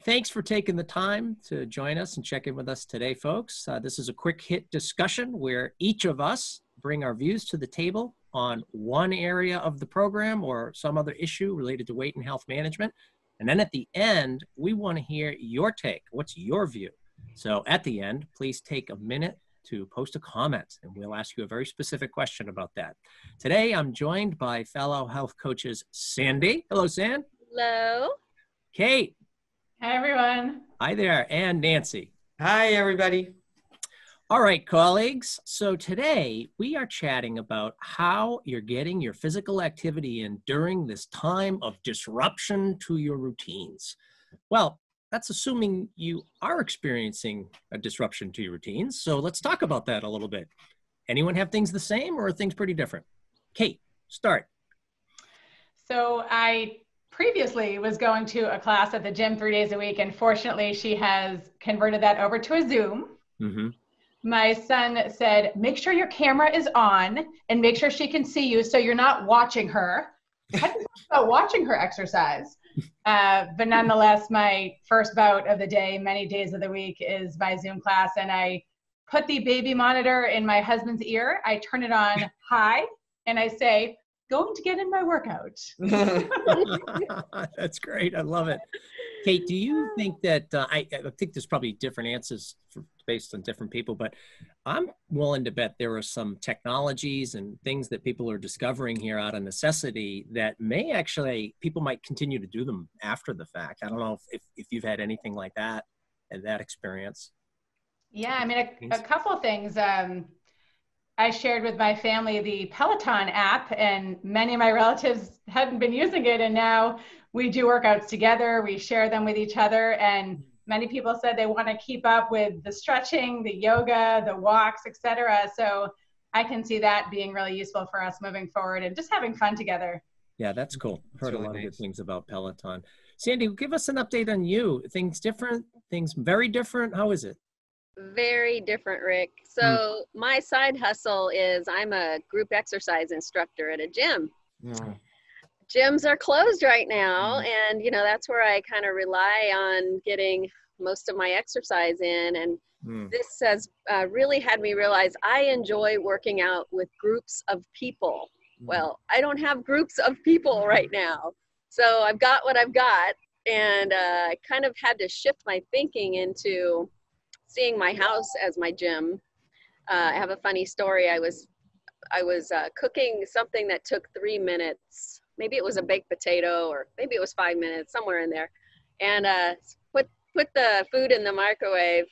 Thanks for taking the time to join us and check in with us today, folks. This is a quick hit discussion where each of us bring our views to the table on one area of the program or some other issue related to weight and health management. And then at the end, we want to hear your take. What's your view? So at the end, please take a minute to post a comment and we'll ask you a very specific question about that. Today, I'm joined by fellow health coaches, Sandi. Hello, Sand. Hello. Kate. Hi, everyone. Hi there. And Nancy. Hi, everybody. All right, colleagues. So today we are chatting about how you're getting your physical activity in during this time of disruption to your routines. Well, that's assuming you are experiencing a disruption to your routines. So let's talk about that a little bit. Anyone have things the same or are things pretty different? Kate, start. So I previously was going to a class at the gym 3 days a week, and fortunately she has converted that over to a Zoom. Mm-hmm. My son said, make sure your camera is on and make sure she can see you so you're not watching her. I didn't think about watching her exercise. But nonetheless, my first bout of the day, many days of the week, is my Zoom class. And I put the baby monitor in my husband's ear. I turn it on high and I say, going to get in my workout. That's great. I love it. Kate, do you think that, I think there's probably different answers based on different people, but I'm willing to bet there are some technologies and things that people are discovering here out of necessity that may actually, people might continue to do them after the fact. I don't know if you've had anything like that and that experience. Yeah, I mean, a couple of things. I shared with my family the Peloton app, and many of my relatives hadn't been using it, and now we do workouts together. We share them with each other, and many people said they want to keep up with the stretching, the yoga, the walks, etc. So I can see that being really useful for us moving forward and just having fun together. Yeah, that's cool. Heard really a lot of good things about Peloton. Sandi, give us an update on you. Things different, things very different. How is it? Very different, Rick. So my side hustle is I'm a group exercise instructor at a gym. Gyms are closed right now, and that's where I kind of rely on getting most of my exercise in. And this has really had me realize I enjoy working out with groups of people. Well, I don't have groups of people right now, so I've got what I've got, and I kind of had to shift my thinking into seeing my house as my gym. I have a funny story. I was cooking something that took 3 minutes. Maybe it was a baked potato, or maybe it was 5 minutes, somewhere in there. And put the food in the microwave,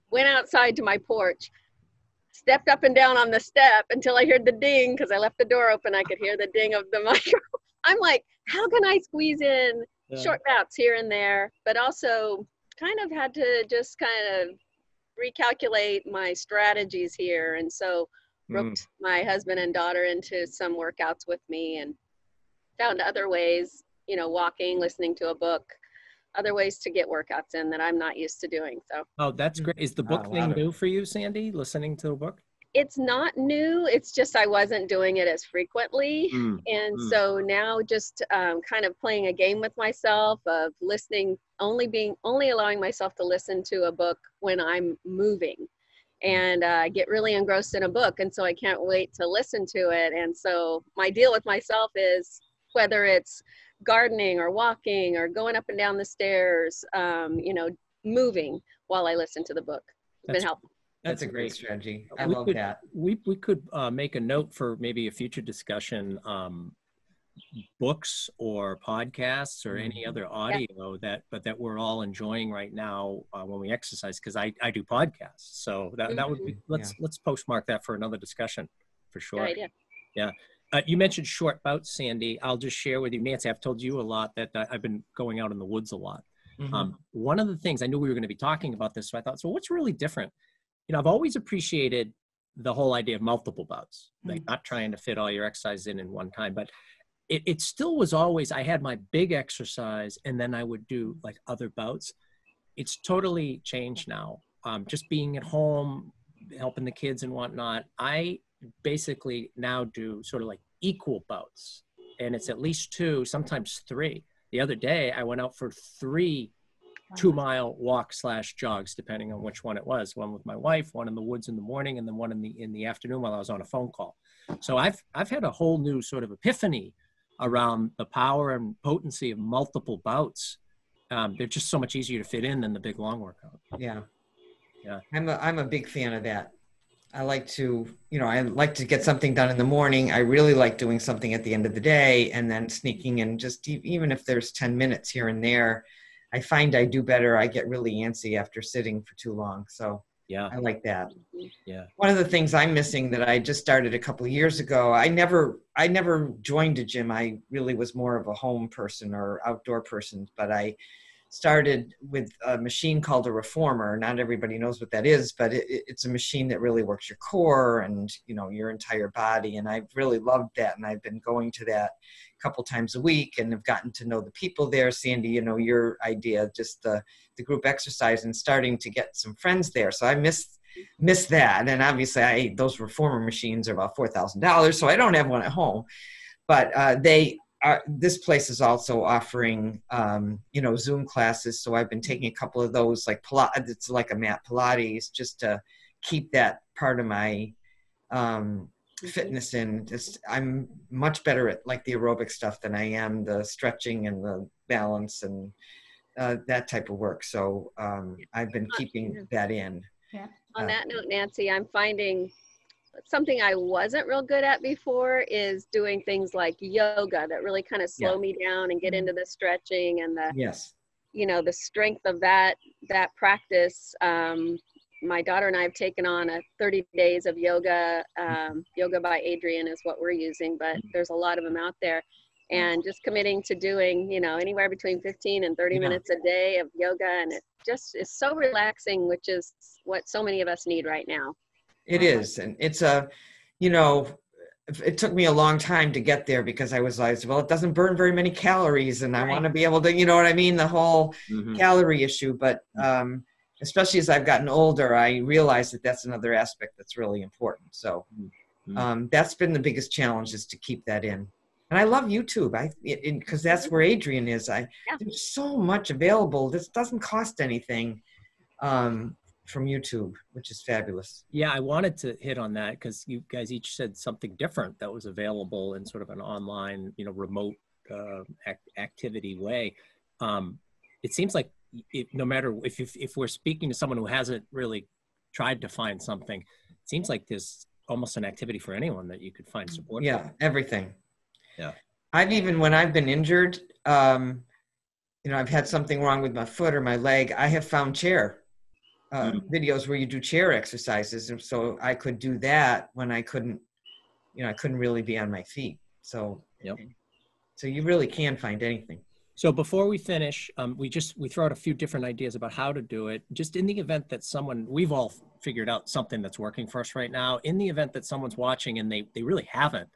went outside to my porch, stepped up and down on the step until I heard the ding, because I left the door open. I could hear the ding of the microwave. I'm like, how can I squeeze in short bouts here and there? But also kind of had to just kind of recalculate my strategies here, and so roped my husband and daughter into some workouts with me, and found other ways, walking, listening to a book, other ways to get workouts in that I'm not used to doing. So that's great. Is the book thing new for you, Sandi, listening to a book? It's not new. It's just I wasn't doing it as frequently. So now just kind of playing a game with myself of listening, only allowing myself to listen to a book when I'm moving, and get really engrossed in a book. And so I can't wait to listen to it. And so my deal with myself is, whether it's gardening or walking or going up and down the stairs, moving while I listen to the book. It's been helpful. That's a great strategy. I love that. We could make a note for maybe a future discussion, books or podcasts or any other audio that we're all enjoying right now when we exercise, because I do podcasts. So that would be, let's postmark that for another discussion for sure. Good idea. Yeah. You mentioned short bouts, Sandi. I'll just share with you, Nancy, I've told you a lot that I've been going out in the woods a lot. One of the things, I knew we were going to be talking about this, so I thought, so what's really different? I've always appreciated the whole idea of multiple bouts, like not trying to fit all your exercise in one time, but it still was always, I had my big exercise and then I would do like other bouts. It's totally changed now. Just being at home, helping the kids and whatnot, I basically now do sort of like equal bouts, and it's at least 2, sometimes 3. The other day I went out for 3 2-mile walk / jogs, depending on which one it was. One with my wife, one in the woods in the morning, and then one in the afternoon while I was on a phone call. So I've had a whole new sort of epiphany around the power and potency of multiple bouts. They're just so much easier to fit in than the big long workout. Yeah. Yeah. I'm a big fan of that. I like to get something done in the morning. I really like doing something at the end of the day and then sneaking in just even if there's 10 minutes here and there. I find I do better. I get really antsy after sitting for too long. So yeah, I like that. Yeah. One of the things I'm missing that I just started a couple of years ago, I never joined a gym. I really was more of a home person or outdoor person, but I started with a machine called a reformer. Not everybody knows what that is, but it's a machine that really works your core and, your entire body. And I've really loved that. And I've been going to that a couple times a week and have gotten to know the people there. Sandi, your idea, just the group exercise and starting to get some friends there. So I miss that. And obviously those reformer machines are about $4,000. So I don't have one at home, but this place is also offering, Zoom classes. So I've been taking a couple of those, like Pilates. It's like a mat Pilates, just to keep that part of my fitness in. I'm much better at like the aerobic stuff than I am the stretching and the balance and that type of work. So I've been keeping that in. Yeah. On that note, Nancy, I'm finding something I wasn't real good at before is doing things like yoga that really kind of slow me down and get into the stretching and the strength of that practice. My daughter and I have taken on a 30 days of yoga. Yoga by Adrian is what we're using, but there's a lot of them out there. And just committing to doing, anywhere between 15 and 30 minutes a day of yoga. And it just is so relaxing, which is what so many of us need right now. It is. And it's it took me a long time to get there because I was like, well, it doesn't burn very many calories and I want to be able to, the whole calorie issue. But especially as I've gotten older, I realized that that's another aspect that's really important. So that's been the biggest challenge, is to keep that in. And I love YouTube because that's where Adrian is. There's so much available. This doesn't cost anything. From YouTube, which is fabulous. Yeah, I wanted to hit on that because you guys each said something different that was available in sort of an online, remote activity way. It seems like no matter if we're speaking to someone who hasn't really tried to find something, it seems like there's almost an activity for anyone that you could find support for. Yeah, everything. Yeah. When I've been injured, I've had something wrong with my foot or my leg, I have found videos where you do chair exercises, and so I could do that when I couldn't really be on my feet. So so you really can find anything. So before we finish, we throw out a few different ideas about how to do it. Just in the event that we've all figured out something that's working for us right now. In the event that someone's watching and they really haven't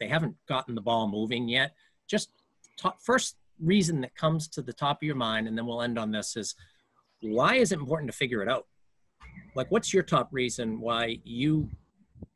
gotten the ball moving yet, just first reason that comes to the top of your mind, and then we'll end on this, is why is it important to figure it out? Like, what's your top reason why you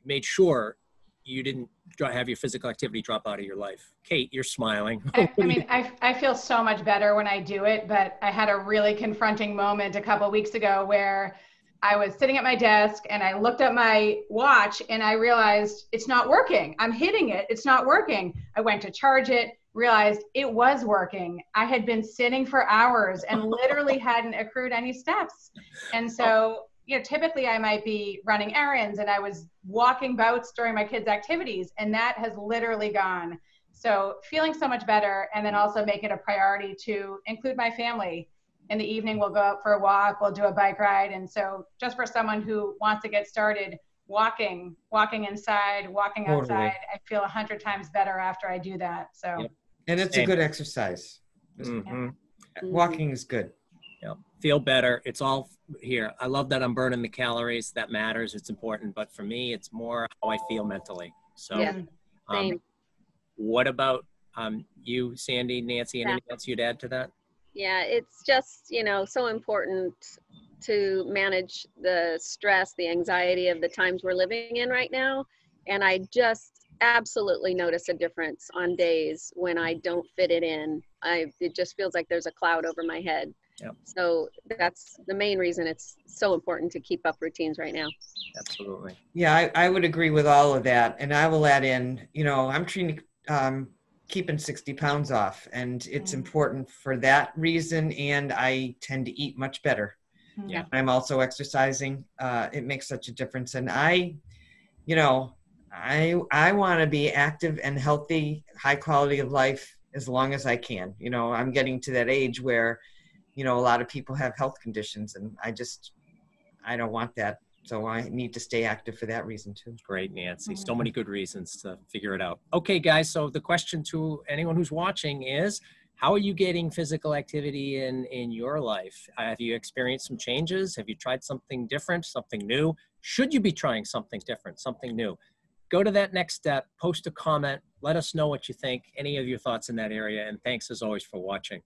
made sure you didn't have your physical activity drop out of your life? Kate, you're smiling. I feel so much better when I do it, but I had a really confronting moment a couple of weeks ago where I was sitting at my desk and I looked at my watch and I realized it's not working. I'm hitting it. It's not working. I went to charge it, realized it was working. I had been sitting for hours and literally hadn't accrued any steps. And so, typically I might be running errands and I was walking bouts during my kids' activities, and that has literally gone. So feeling so much better, and then also make it a priority to include my family. In the evening, we'll go out for a walk, we'll do a bike ride. And so just for someone who wants to get started, walking inside, walking outside, I feel 100 times better after I do that. So. Yep. And it's a good exercise. Walking is good. Feel better. It's all here. I love that I'm burning the calories. That matters. It's important. But for me, it's more how I feel mentally. So same. What about you, Sandi, Nancy, anything else you'd add to that? Yeah, it's just, so important to manage the stress, the anxiety of the times we're living in right now. And I just absolutely notice a difference on days when I don't fit it in. It just feels like there's a cloud over my head. Yep. So that's the main reason it's so important to keep up routines right now. Absolutely. Yeah, I would agree with all of that. And I will add in, I'm trying to keeping 60 pounds off, and it's important for that reason. And I tend to eat much better. Yeah. I'm also exercising. It makes such a difference. And I want to be active and healthy, high quality of life as long as I can. I'm getting to that age where, a lot of people have health conditions, and I don't want that. So I need to stay active for that reason too. Great, Nancy. So many good reasons to figure it out. Okay, guys. So the question to anyone who's watching is, how are you getting physical activity in your life? Have you experienced some changes? Have you tried something different, something new? Should you be trying something different, something new? Go to that next step, post a comment, let us know what you think, any of your thoughts in that area. And thanks as always for watching.